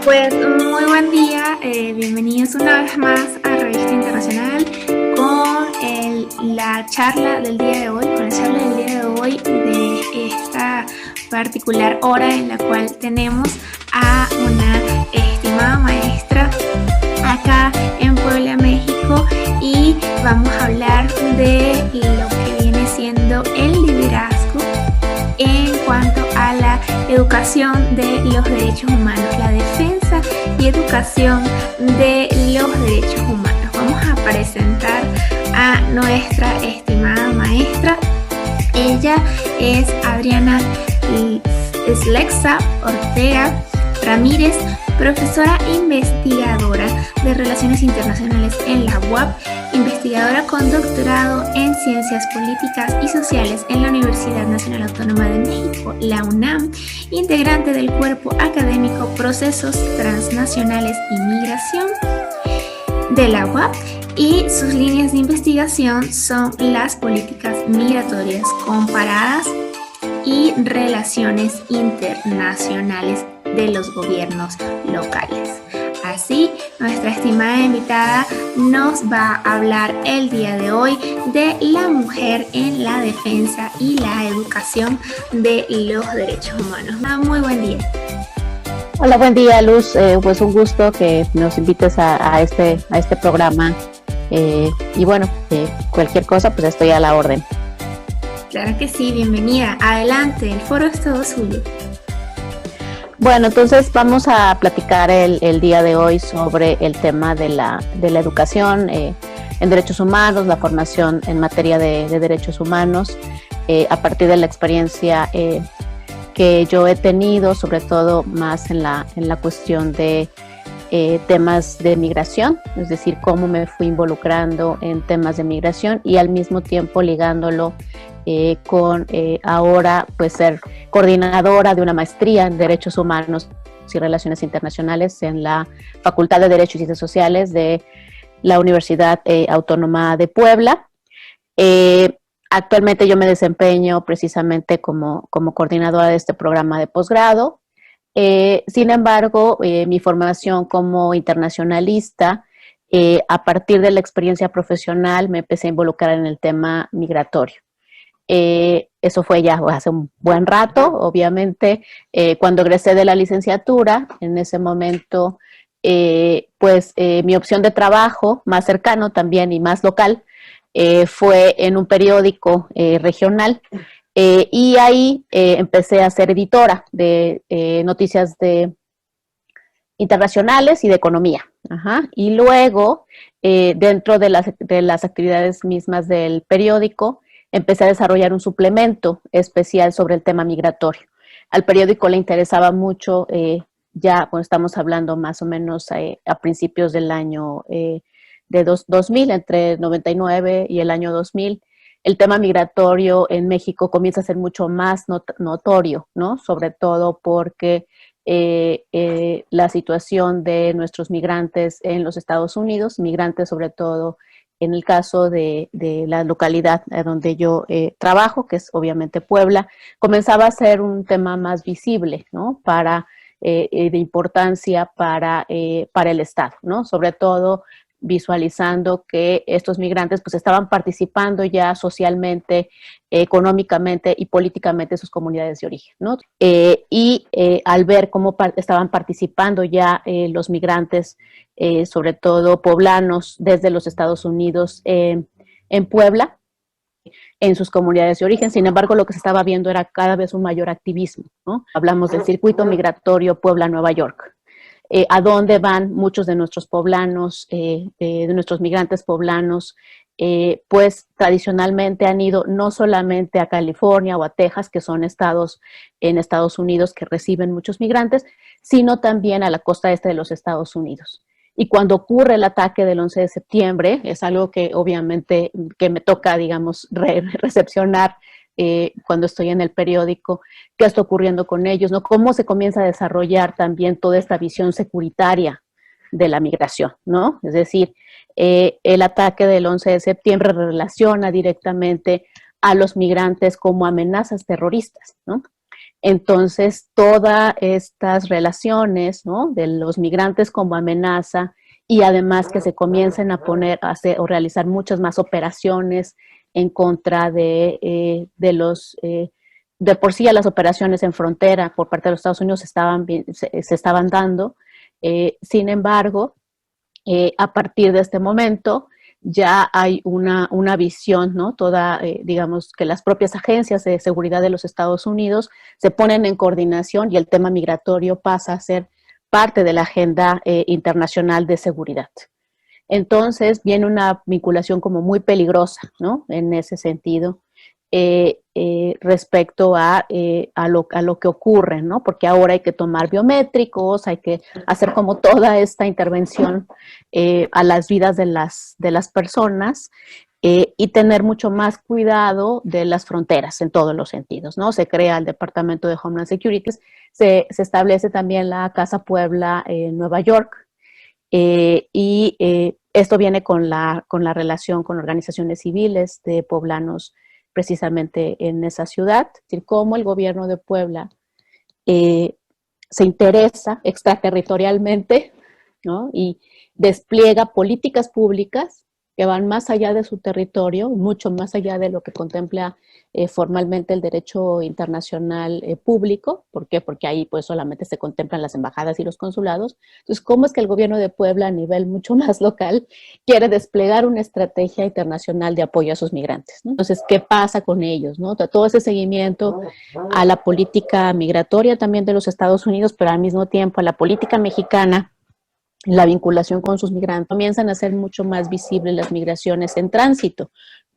Pues muy buen día, bienvenidos una vez más a Revista Internacional con la charla del día de hoy, de esta particular hora en la cual tenemos a una estimada maestra acá en Puebla, México, y vamos a hablar de lo que viene siendo el liderazgo en cuanto a la educación de los derechos humanos, la defensa y educación de los derechos humanos. Vamos a presentar a nuestra estimada maestra. Ella es Adriana Slexa Ortega Ramírez, profesora investigadora de Relaciones Internacionales en la UAP, investigadora con doctorado en Ciencias Políticas y Sociales en la Universidad Nacional Autónoma de México, la UNAM, integrante del cuerpo académico Procesos Transnacionales y Migración de la UAP, y sus líneas de investigación son las políticas migratorias comparadas y relaciones internacionales de los gobiernos locales. Así, nuestra estimada invitada nos va a hablar el día de hoy de la mujer en la defensa y la educación de los derechos humanos. Muy buen día. Hola, buen día, Luz. Pues un gusto que nos invites a este programa. Y bueno, cualquier cosa, pues estoy a la orden. Claro que sí, bienvenida. Adelante, el foro es todo suyo. Bueno, entonces vamos a platicar el día de hoy sobre el tema de la educación en derechos humanos, la formación en materia de derechos humanos, a partir de la experiencia que yo he tenido, sobre todo más en la cuestión de temas de migración, es decir, cómo me fui involucrando en temas de migración y al mismo tiempo ligándolo con ahora pues ser coordinadora de una maestría en Derechos Humanos y Relaciones Internacionales en la Facultad de Derecho y Ciencias Sociales de la Universidad Autónoma de Puebla. Actualmente yo me desempeño precisamente como coordinadora de este programa de posgrado. Sin embargo, mi formación como internacionalista, a partir de la experiencia profesional, me empecé a involucrar en el tema migratorio. Eso fue ya hace un buen rato, obviamente, cuando egresé de la licenciatura, en ese momento, mi opción de trabajo más cercano también y más local fue en un periódico regional. Y ahí empecé a ser editora de noticias internacionales y de economía. Ajá. Y luego, dentro de las actividades mismas del periódico, empecé a desarrollar un suplemento especial sobre el tema migratorio. Al periódico le interesaba mucho, estamos hablando más o menos a principios del año de 2000, entre el 99 y el año 2000, el tema migratorio en México comienza a ser mucho más notorio, ¿no? Sobre todo porque la situación de nuestros migrantes en los Estados Unidos, migrantes sobre todo en el caso de la localidad donde yo trabajo, que es obviamente Puebla, comenzaba a ser un tema más visible, ¿no? De importancia para el Estado, ¿no? Sobre todo visualizando que estos migrantes pues estaban participando ya socialmente, económicamente y políticamente en sus comunidades de origen, ¿no? Al ver cómo estaban participando ya los migrantes, sobre todo poblanos desde los Estados Unidos en Puebla, en sus comunidades de origen. Sin embargo, lo que se estaba viendo era cada vez un mayor activismo, ¿no? Hablamos del circuito migratorio Puebla-Nueva York. A dónde van muchos de nuestros poblanos, de nuestros migrantes poblanos, pues tradicionalmente han ido no solamente a California o a Texas, que son estados en Estados Unidos que reciben muchos migrantes, sino también a la costa este de los Estados Unidos. Y cuando ocurre el ataque del 11 de septiembre, es algo que obviamente que me toca, digamos, recepcionar cuando estoy en el periódico, qué está ocurriendo con ellos, ¿no? Cómo se comienza a desarrollar también toda esta visión securitaria de la migración, ¿no? Es decir, el ataque del 11 de septiembre relaciona directamente a los migrantes como amenazas terroristas, ¿no? Entonces, todas estas relaciones, ¿no?, de los migrantes como amenaza y además que se comiencen a poner, a hacer o realizar muchas más operaciones en contra de los, de por sí a las operaciones en frontera por parte de los Estados Unidos se estaban dando. Sin embargo, a partir de este momento ya hay una visión, ¿no? Toda, digamos, que las propias agencias de seguridad de los Estados Unidos se ponen en coordinación y el tema migratorio pasa a ser parte de la agenda internacional de seguridad. Entonces viene una vinculación como muy peligrosa, ¿no?, en ese sentido, respecto a lo que ocurre, ¿no? Porque ahora hay que tomar biométricos, hay que hacer como toda esta intervención a las vidas de las personas, y tener mucho más cuidado de las fronteras en todos los sentidos, ¿no? Se crea el Departamento de Homeland Security, se establece también la Casa Puebla en Nueva York, esto viene con la relación con organizaciones civiles de poblanos precisamente en esa ciudad, es decir, cómo el gobierno de Puebla se interesa extraterritorialmente, ¿no?, y despliega políticas públicas que van más allá de su territorio, mucho más allá de lo que contempla formalmente el derecho internacional público. ¿Por qué? Porque ahí pues solamente se contemplan las embajadas y los consulados. Entonces, ¿cómo es que el gobierno de Puebla a nivel mucho más local quiere desplegar una estrategia internacional de apoyo a sus migrantes, ¿no? Entonces, ¿qué pasa con ellos, ¿no? Todo ese seguimiento a la política migratoria también de los Estados Unidos, pero al mismo tiempo a la política mexicana, la vinculación con sus migrantes, comienzan a ser mucho más visibles las migraciones en tránsito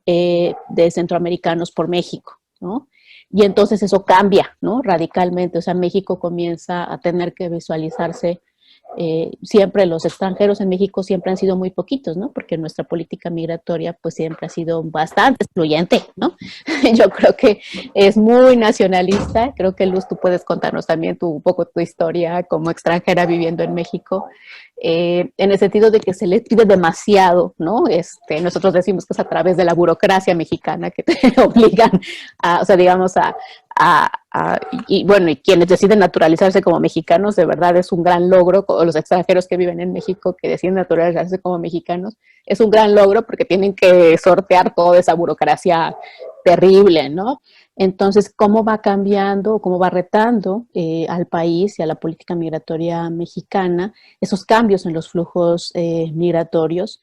de centroamericanos por México, ¿no? Y entonces eso cambia, ¿no?, radicalmente. O sea, México comienza a tener que visualizarse, siempre los extranjeros en México siempre han sido muy poquitos, ¿no?, porque nuestra política migratoria pues siempre ha sido bastante excluyente, ¿no? Yo creo que es muy nacionalista. Creo que, Luz, tú puedes contarnos también un poco tu historia como extranjera viviendo en México, en el sentido de que se le pide demasiado, ¿no? Nosotros decimos que es a través de la burocracia mexicana que te obligan a, o sea, digamos, y bueno, y quienes deciden naturalizarse como mexicanos, de verdad es un gran logro, o los extranjeros que viven en México que deciden naturalizarse como mexicanos, es un gran logro porque tienen que sortear toda esa burocracia terrible, ¿no? Entonces, ¿cómo va cambiando, cómo va retando al país y a la política migratoria mexicana esos cambios en los flujos migratorios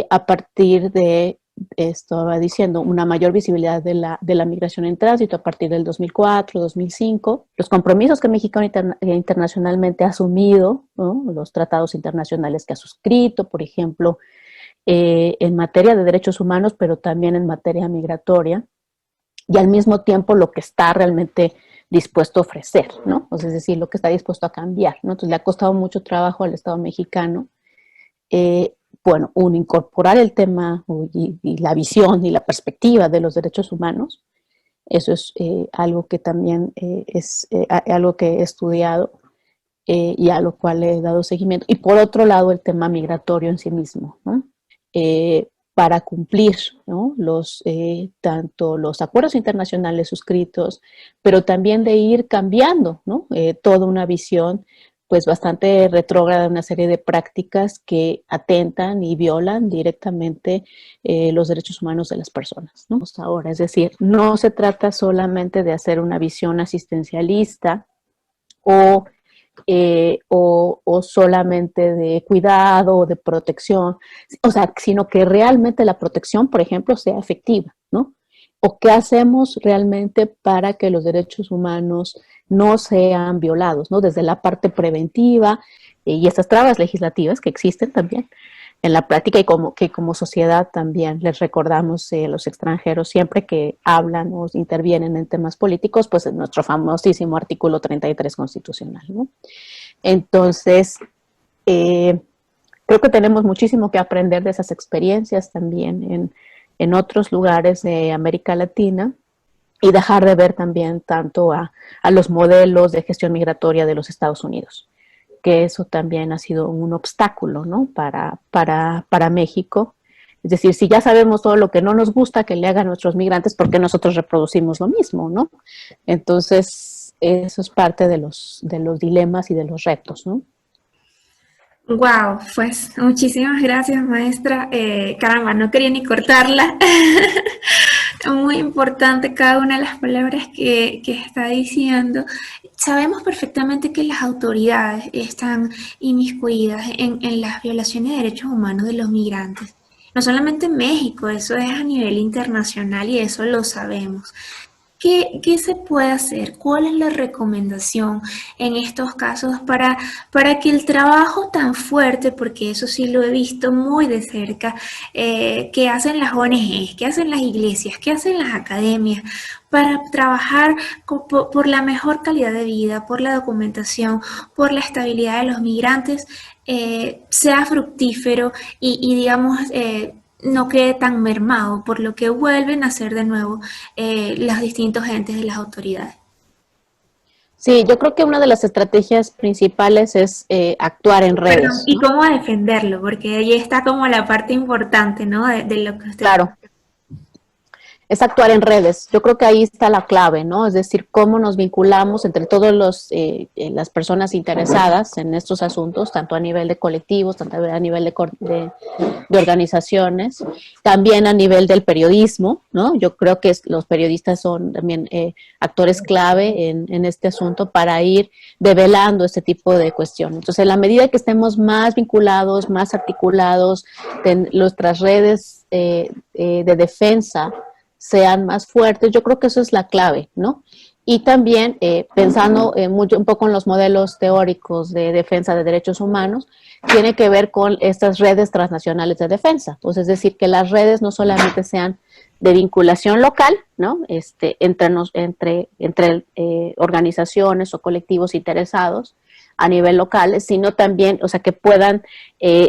a partir de, estaba diciendo, una mayor visibilidad de la migración en tránsito a partir del 2004, 2005, los compromisos que México internacionalmente ha asumido, ¿no?, los tratados internacionales que ha suscrito, por ejemplo, en materia de derechos humanos, pero también en materia migratoria, y al mismo tiempo lo que está realmente dispuesto a ofrecer, ¿no? O sea, es decir, lo que está dispuesto a cambiar, ¿no? Entonces le ha costado mucho trabajo al Estado mexicano, bueno, incorporar el tema y la visión y la perspectiva de los derechos humanos. Eso es algo que también es algo que he estudiado y a lo cual he dado seguimiento. Y por otro lado, el tema migratorio en sí mismo, ¿no? Para cumplir, ¿no?, tanto los acuerdos internacionales suscritos, pero también de ir cambiando, ¿no?, toda una visión pues bastante retrógrada, una serie de prácticas que atentan y violan directamente los derechos humanos de las personas, ¿no? Ahora, es decir, no se trata solamente de hacer una visión asistencialista o solamente de cuidado o de protección, o sea, sino que realmente la protección, por ejemplo, sea efectiva, ¿no? ¿O qué hacemos realmente para que los derechos humanos no sean violados, ¿no? Desde la parte preventiva y estas trabas legislativas que existen también en la práctica, y como sociedad también les recordamos a los extranjeros siempre que hablan o intervienen en temas políticos, pues en nuestro famosísimo artículo 33 constitucional, ¿no? Entonces, creo que tenemos muchísimo que aprender de esas experiencias también en otros lugares de América Latina, y dejar de ver también tanto a los modelos de gestión migratoria de los Estados Unidos, que eso también ha sido un obstáculo, ¿no?, para México. Es decir, si ya sabemos todo lo que no nos gusta que le hagan nuestros migrantes, ¿por qué nosotros reproducimos lo mismo, no? Entonces, eso es parte de los dilemas y de los retos, ¿no? Wow, pues muchísimas gracias, maestra. Caramba, no quería ni cortarla. Muy importante cada una de las palabras que está diciendo. Sabemos perfectamente que las autoridades están inmiscuidas en las violaciones de derechos humanos de los migrantes. No solamente en México, eso es a nivel internacional y eso lo sabemos. ¿Qué se puede hacer? ¿Cuál es la recomendación en estos casos para que el trabajo tan fuerte, porque eso sí lo he visto muy de cerca, que hacen las ONGs, que hacen las iglesias, que hacen las academias, para trabajar por la mejor calidad de vida, por la documentación, por la estabilidad de los migrantes, sea fructífero y digamos, no quede tan mermado, por lo que vuelven a ser de nuevo los distintos entes de las autoridades? Sí, yo creo que una de las estrategias principales es actuar en Perdón, redes, ¿y ¿no? cómo defenderlo? Porque ahí está como la parte importante, ¿no? De lo que usted... Claro, es actuar en redes. Yo creo que ahí está la clave, ¿no? Es decir, cómo nos vinculamos entre todas las personas interesadas en estos asuntos, tanto a nivel de colectivos, tanto a nivel de organizaciones, también a nivel del periodismo, ¿no? Yo creo que los periodistas son también actores clave en este asunto para ir develando este tipo de cuestiones. Entonces, en la medida que estemos más vinculados, más articulados, nuestras redes de defensa sean más fuertes, yo creo que eso es la clave, ¿no? Y también pensando un poco en los modelos teóricos de defensa de derechos humanos, tiene que ver con estas redes transnacionales de defensa. Pues es decir, que las redes no solamente sean de vinculación local, ¿no? Entre organizaciones o colectivos interesados a nivel local, sino también, o sea, que puedan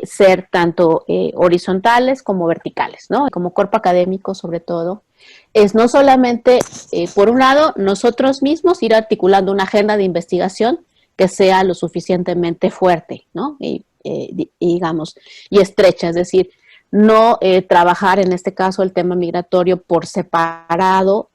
ser tanto horizontales como verticales, ¿no? Como cuerpo académico, sobre todo, es no solamente, por un lado, nosotros mismos ir articulando una agenda de investigación que sea lo suficientemente fuerte, ¿no? Digamos, y estrecha, es decir, no trabajar en este caso el tema migratorio por separado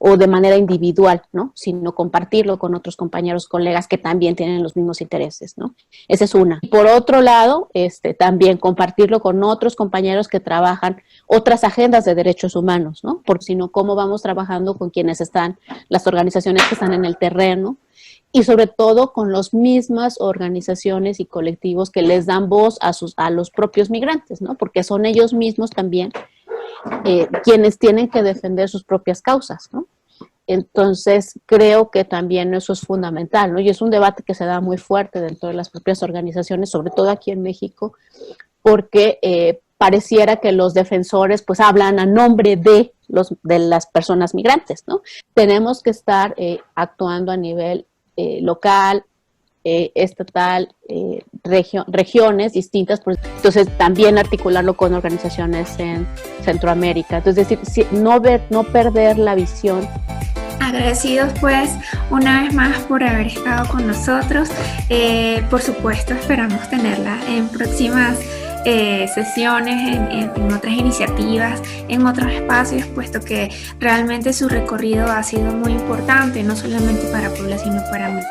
o de manera individual, ¿no? Sino compartirlo con otros compañeros, colegas que también tienen los mismos intereses, ¿no? Esa es una. Por otro lado, también compartirlo con otros compañeros que trabajan otras agendas de derechos humanos, ¿no? Porque si no, ¿cómo vamos trabajando con quienes están, las organizaciones que están en el terreno? Y sobre todo con las mismas organizaciones y colectivos que les dan voz a los propios migrantes, ¿no? Porque son ellos mismos también quienes tienen que defender sus propias causas, ¿no? Entonces, creo que también eso es fundamental, ¿no? Y es un debate que se da muy fuerte dentro de las propias organizaciones, sobre todo aquí en México, porque pareciera que los defensores pues hablan a nombre de las personas migrantes, ¿no? Tenemos que estar actuando a nivel local, estatal, regiones distintas, entonces también articularlo con organizaciones en Centroamérica, entonces decir, no perder la visión. Agradecidos pues una vez más por haber estado con nosotros, por supuesto esperamos tenerla en próximas sesiones, en otras iniciativas, en otros espacios, puesto que realmente su recorrido ha sido muy importante, no solamente para Puebla, sino para México.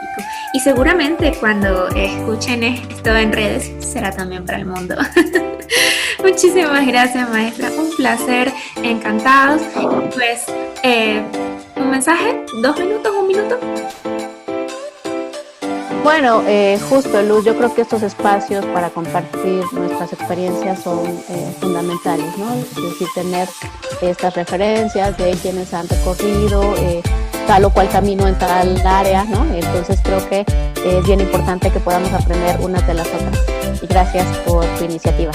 Y seguramente cuando escuchen esto en redes, será también para el mundo. Muchísimas gracias, maestra. Un placer, encantados. Pues, ¿un mensaje? ¿2 minutos? ¿1 minuto? Bueno, justo, Luz, yo creo que estos espacios para compartir nuestras experiencias son fundamentales, ¿no? Es decir, tener estas referencias de quienes han recorrido tal o cual camino en tal área, ¿no? Entonces creo que es bien importante que podamos aprender unas de las otras. Y gracias por tu iniciativa.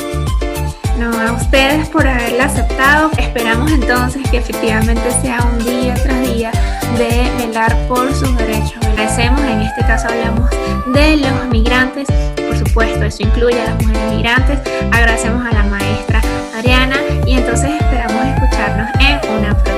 No, a ustedes por haberla aceptado. Esperamos entonces que efectivamente sea un día tras día de velar por sus derechos. Agradecemos, en este caso hablamos de los migrantes, por supuesto, eso incluye a las mujeres migrantes. Agradecemos a la maestra Ariana y entonces esperamos escucharnos en una próxima.